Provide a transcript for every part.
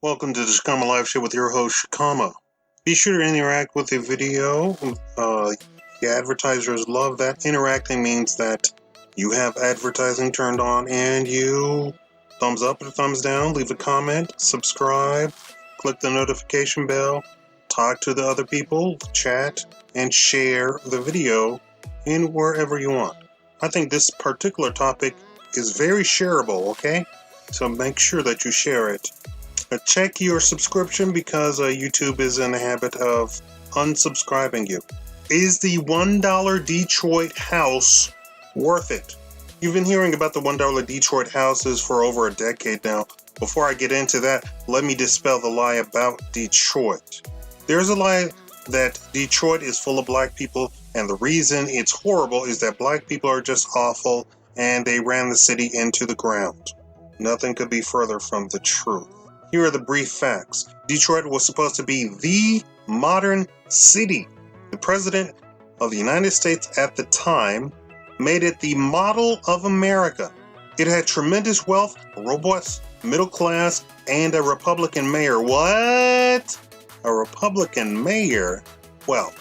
Welcome to the Shakaama Live Show with your host, Shakaama. Be sure to interact with the video. The advertisers love that. Interacting means that you have advertising turned on and you thumbs up or thumbs down, leave a comment, subscribe, click the notification bell, talk to the other people, chat, and share the video in wherever you want. I think this particular topic is very shareable, okay? So make sure that you share it. Check your subscription because YouTube is in the habit of unsubscribing you. Is the $1 Detroit house worth it? You've been hearing about the $1 Detroit houses for over a decade now. Before I get into that, let me dispel the lie about Detroit. There's a lie that Detroit is full of black people, and the reason it's horrible is that black people are just awful and they ran the city into the ground. Nothing could be further from the truth. Here are the brief facts. Detroit was supposed to be the modern city. The President of the United States at the time made it the model of America. It had tremendous wealth, a robust middle class, and a Republican mayor. What? A Republican mayor? Well,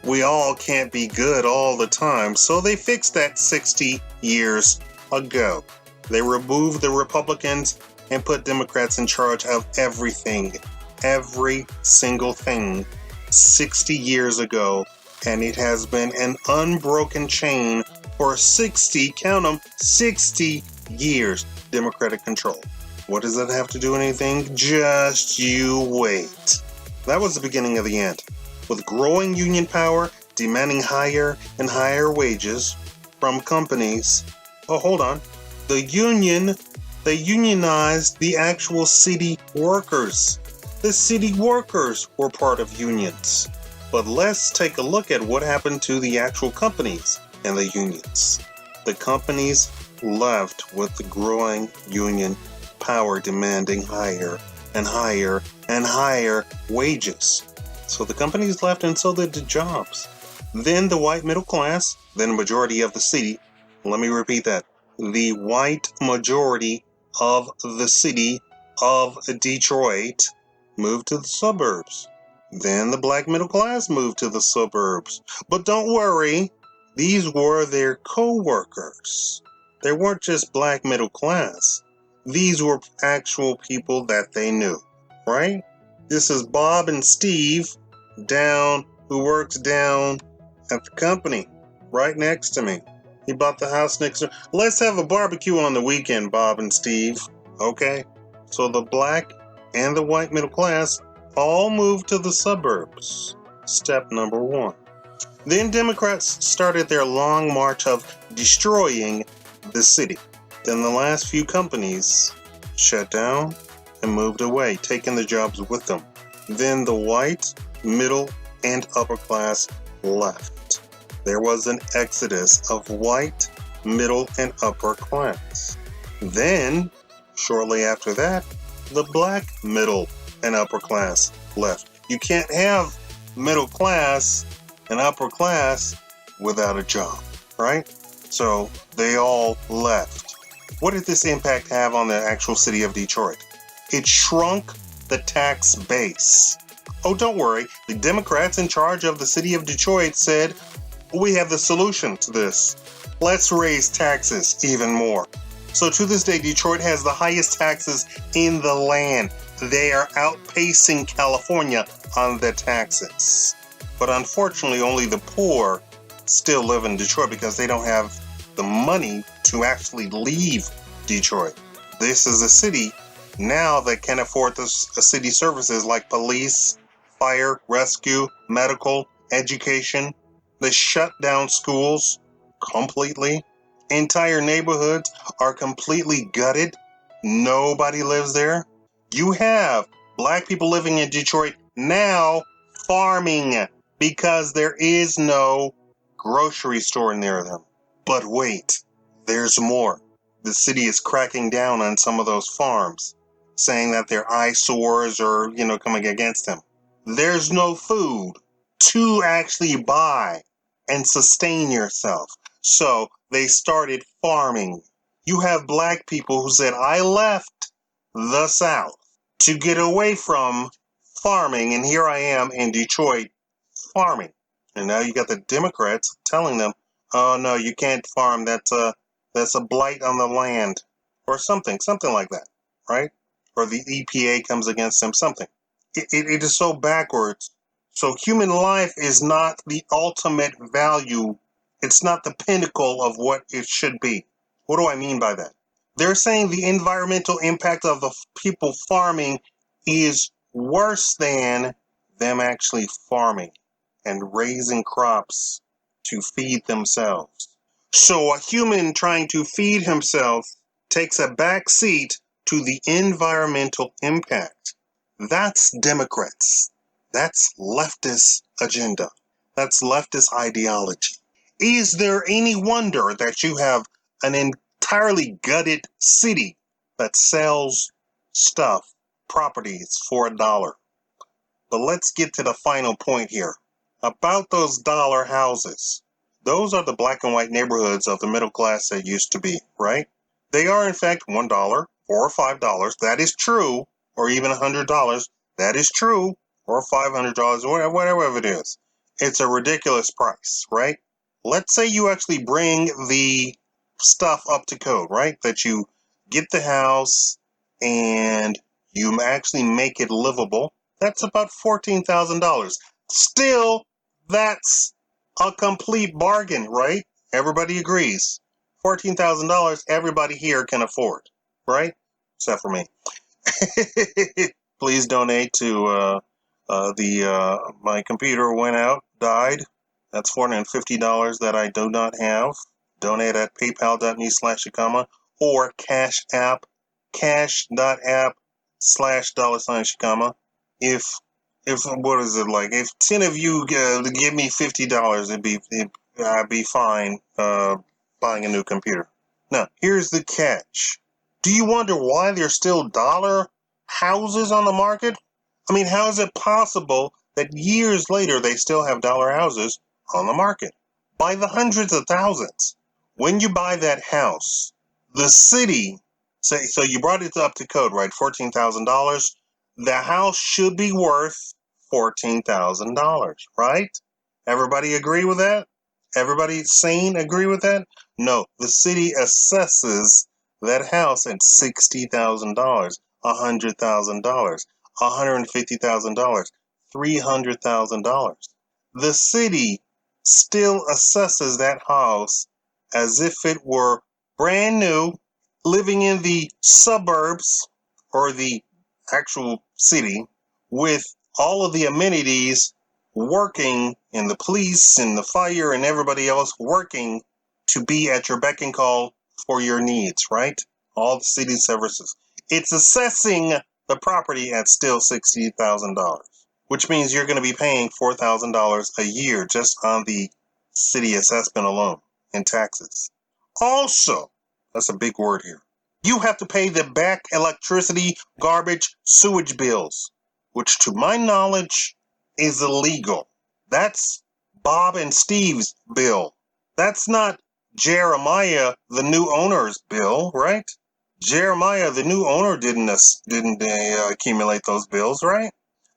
we all can't be good all the time, so they fixed that 60 years ago. They removed the Republicans and put Democrats in charge of everything, every single thing, 60 years ago, and it has been an unbroken chain for 60, count them, 60 years, Democratic control. What does that have to do with anything? Just you wait. That was the beginning of the end. With growing union power demanding higher and higher wages from companies. Oh, hold on. They unionized the actual city workers. The city workers were part of unions. But let's take a look at what happened to the actual companies and the unions. The companies left with the growing union power demanding higher and higher and higher wages. So the companies left and so did the jobs. Then the white middle class, then the majority of the city. Let me repeat that. The white majority of the city of Detroit moved to the suburbs. Then the black middle class moved to the suburbs. But don't worry, these were their co-workers. They weren't just black middle class. These were actual people that they knew, right? This is Bob and Steve who works down at the company right next to me. He bought the house next door. Let's have a barbecue on the weekend, Bob and Steve. Okay? So the black and the white middle class all moved to the suburbs. Step number one. Then Democrats started their long march of destroying the city. Then the last few companies shut down and moved away, taking the jobs with them. Then the white, middle, and upper class left. There was an exodus of white, middle, and upper class. Then, shortly after that, the black, middle, and upper class left. You can't have middle class and upper class without a job, right? So they all left. What did this impact have on the actual city of Detroit? It shrunk the tax base. Oh, don't worry. The Democrats in charge of the city of Detroit said, we have the solution to this. Let's raise taxes even more. So to this day, Detroit has the highest taxes in the land. They are outpacing California on the taxes. But unfortunately, only the poor still live in Detroit because they don't have the money to actually leave Detroit. This is a city now that can afford the city services like police, fire, rescue, medical, education. They shut down schools completely. Entire neighborhoods are completely gutted. Nobody lives there. You have black people living in Detroit now farming because there is no grocery store near them. But wait, there's more. The city is cracking down on some of those farms, saying that they're eyesores or, coming against them. There's no food to actually buy and sustain yourself. So they started farming. You have black people who said, I left the South to get away from farming, and here I am in Detroit farming. And now you got the Democrats telling them, "Oh no, you can't farm. That's a blight on the land," or something like that, right? Or the EPA comes against them, something. It is so backwards. So human life is not the ultimate value. It's not the pinnacle of what it should be. What do I mean by that? They're saying the environmental impact of the people farming is worse than them actually farming and raising crops to feed themselves. So a human trying to feed himself takes a back seat to the environmental impact. That's Democrats. That's leftist agenda. That's leftist ideology. Is there any wonder that you have an entirely gutted city that sells stuff, properties for $1? But let's get to the final point here. About those dollar houses. Those are the black and white neighborhoods of the middle class that used to be, right? They are in fact $1 or $5. That is true. Or even $100. That is true. Or $500, whatever it is. It's a ridiculous price, right? Let's say you actually bring the stuff up to code, right? That you get the house and you actually make it livable. That's about $14,000. Still, that's a complete bargain, right? Everybody agrees. $14,000 everybody here can afford, right? Except for me. Please donate to my computer went out, died. That's $450 that I do not have. Donate at paypal.me/Shakaama or cash.app/$Shakaama. If what is it like? If 10 of you give me $50, I'd be fine buying a new computer. Now, here's the catch. Do you wonder why there's still dollar houses on the market? I mean, how is it possible that years later they still have dollar houses on the market? By the hundreds of thousands. When you buy that house, the city, so you brought it up to code, right? $14,000. The house should be worth $14,000, right? Everybody agree with that? Everybody sane agree with that? No, the city assesses that house at $60,000, $100,000, $150,000, $300,000. The city still assesses that house as if it were brand new, living in the suburbs or the actual city with all of the amenities, working, and the police and the fire and everybody else working to be at your beck and call for your needs, right? All the city services. It's assessing the property at still $60,000, which means you're going to be paying $4,000 a year just on the city assessment alone in taxes. Also, that's a big word here. You have to pay the back electricity, garbage, sewage bills, which to my knowledge is illegal. That's Bob and Steve's bill. That's not Jeremiah, the new owner's bill, right? Jeremiah, the new owner, didn't accumulate those bills, right?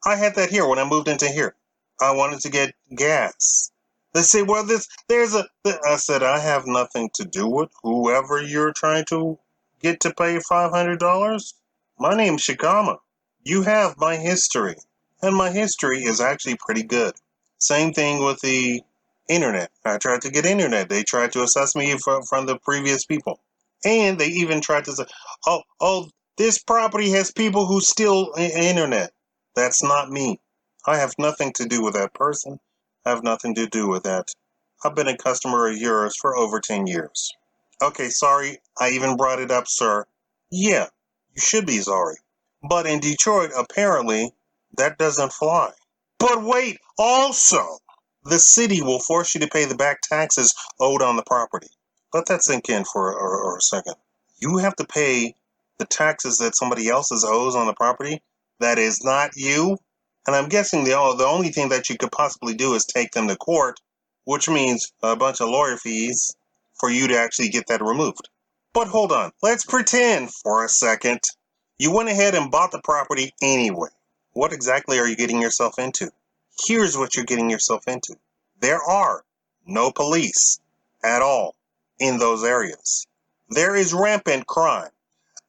I had that here when I moved into here. I wanted to get gas. They say, well, I said, I have nothing to do with whoever you're trying to get to pay $500. My name's Shakaama. You have my history. And my history is actually pretty good. Same thing with the internet. I tried to get internet. They tried to assess me from the previous people. And they even tried to say, this property has people who steal internet. That's not me. I have nothing to do with that person. I have nothing to do with that. I've been a customer of yours for over 10 years. Okay, sorry, I even brought it up, sir. Yeah, you should be sorry. But in Detroit, apparently, that doesn't fly. But wait, also, the city will force you to pay the back taxes owed on the property. Let that sink in for a second. You have to pay the taxes that somebody else owes on the property that is not you. And I'm guessing the only thing that you could possibly do is take them to court, which means a bunch of lawyer fees for you to actually get that removed. But hold on, let's pretend for a second You went ahead and bought the property anyway. What exactly are you getting yourself into? Here's what you're getting yourself into. There are no police at all in those areas. There is rampant crime.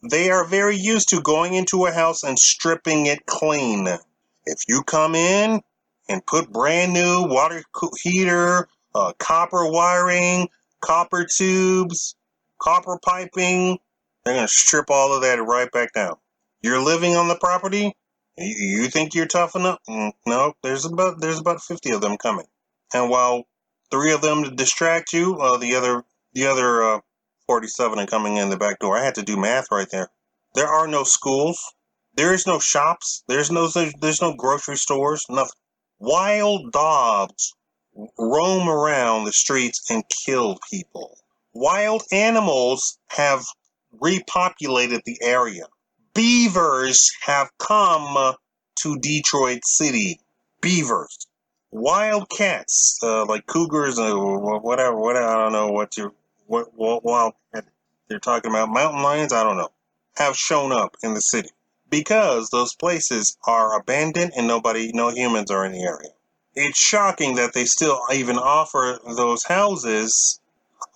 They are very used to going into a house and stripping it clean. If you come in and put brand new water heater, copper wiring, copper tubes, copper piping, they're going to strip all of that right back down. You're living on the property? You think you're tough enough? No, there's about 50 of them coming. And while 3 of them to distract you, the other 47 are coming in the back door. I had to do math right there. There are no schools. There is no shops. There's no grocery stores. Nothing. Wild dogs roam around the streets and kill people. Wild animals have repopulated the area. Beavers have come to Detroit City. Beavers. Wild cats, like cougars or whatever. I don't know what wild cat they're talking about. Mountain lions, I don't know, have shown up in the city because those places are abandoned and no humans are in the area. It's shocking that they still even offer those houses.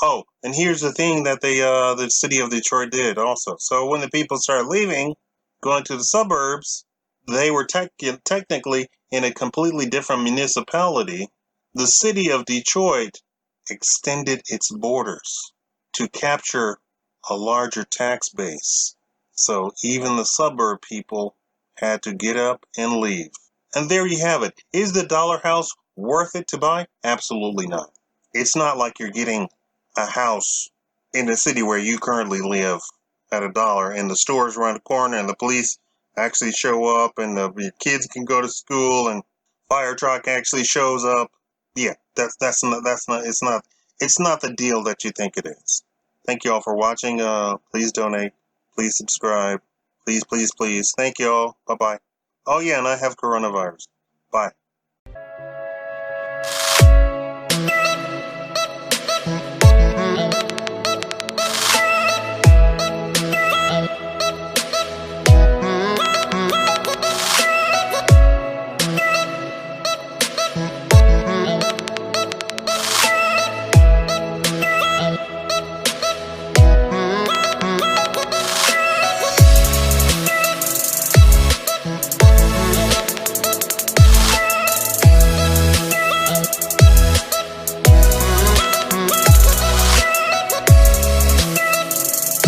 Oh, and here's the thing that the city of Detroit did also. So when the people started leaving, going to the suburbs, they were technically in a completely different municipality. The city of Detroit extended its borders to capture a larger tax base. So even the suburb people had to get up and leave. And there you have it. Is the dollar house worth it to buy? Absolutely not. It's not like you're getting a house in the city where you currently live at $1 and the store's around the corner and the police actually show up and your kids can go to school and fire truck actually shows up. Yeah, that's not it's not the deal that you think it is. Thank you all for watching. Please donate. Please subscribe. Please. Thank you all. Bye bye. Oh yeah, and I have coronavirus. Bye.